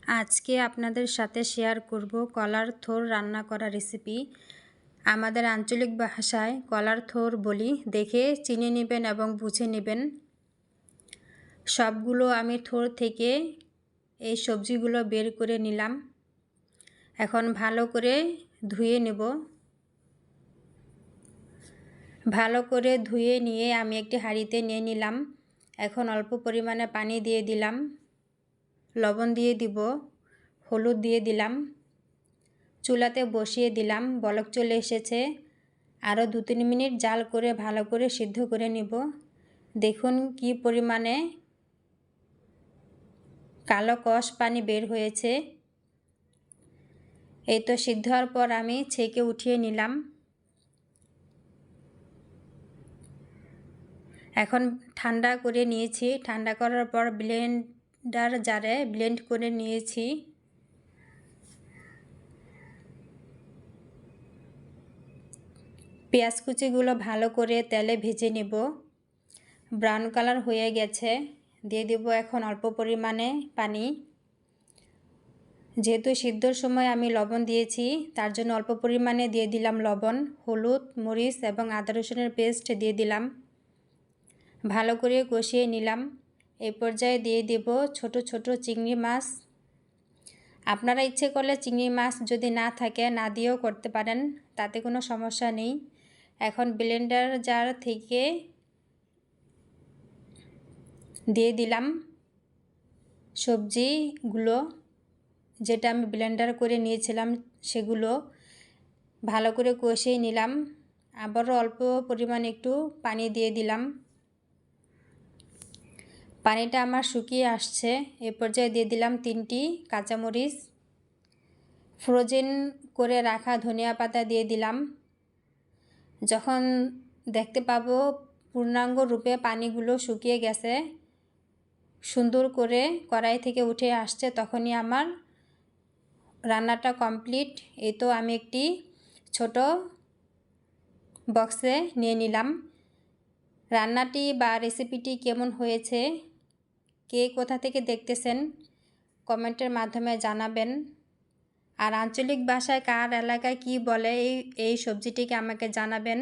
আজকে আপনাদের সাথে শেয়ার করব কলার থোর রান্না করা রেসিপি। আমাদের আঞ্চলিক ভাষায় কলার থোর বলি। দেখে চিনে নেবেন এবং বুঝে নেবেন। সবগুলো আমি থোর থেকে এই সবজিগুলো বের করে নিলাম। এখন ভালো করে ধুয়ে নেব। ভালো করে ধুয়ে নিয়ে আমি একটি হাঁড়িতে নিয়ে নিলাম। এখন অল্প পরিমাণে পানি দিয়ে দিলাম, লবণ দিয়ে দিব, হলুদ দিয়ে দিলাম, চুলাতে বসিয়ে দিলাম। বলক চলে এসেছে। আরও 2-3 মিনিট জাল করে ভালো করে সিদ্ধ করে নিব। দেখুন কি পরিমাণে কালো কষ পানি বের হয়েছে। এই তো সিদ্ধ হওয়ার পর আমি ছেঁকে উঠিয়ে নিলাম। এখন ঠান্ডা করে নিয়েছি। ঠান্ডা করার পর ব্লেন্ডার জারে ব্লেন্ড করে নিয়েছি। পেঁয়াজ কুচিগুলো ভালো করে তেলে ভেজে নেব। ব্রাউন কালার হয়ে গেছে। দিয়ে দেব এখন অল্প পরিমাণে পানি। যেহেতু সিদ্ধর সময় আমি লবণ দিয়েছি, তার জন্য অল্প পরিমাণে দিয়ে দিলাম লবণ, হলুদ, মরিচ এবং আদা রসুনের পেস্ট দিয়ে দিলাম। ভালো করে কষিয়ে নিলাম। এই পর্যায়ে দিয়ে দেব ছোট ছোট চিংড়ি মাছ। আপনারা ইচ্ছে করলে চিংড়ি মাছ যদি না থাকে না দিয়েও করতে পারেন, তাতে কোনো সমস্যা নেই। এখন ব্লেন্ডার জার থেকে দিয়ে দিলাম সবজিগুলো, যেটা আমি ব্লেন্ডার করে নিয়েছিলাম সেগুলো। ভালো করে কষিয়ে নিলাম। আবারও অল্প পরিমাণে একটু পানি দিয়ে দিলাম। পানিটা আমার শুকিয়ে আসছে। এ পর্যায়ে দিয়ে দিলাম 3টি কাঁচামরিচ, ফ্রোজেন করে রাখা ধনিয়া পাতা দিয়ে দিলাম। যখন দেখতে পাবো পূর্ণাঙ্গ রূপে পানিগুলো শুকিয়ে গেছে, সুন্দর করে কড়াই থেকে উঠে আসছে, তখনই আমার রান্নাটা কমপ্লিট। এই তো আমি একটি ছোট বক্সে নিয়ে নিলাম। রান্নাটি বা রেসিপিটি কেমন হয়েছে, কে কোথা থেকে দেখতেছেন, কমেন্টের মাধ্যমে জানাবেন। আর আঞ্চলিক ভাষায় কার এলাকায় কি বলে এই সবজিটিকে আমাকে জানাবেন।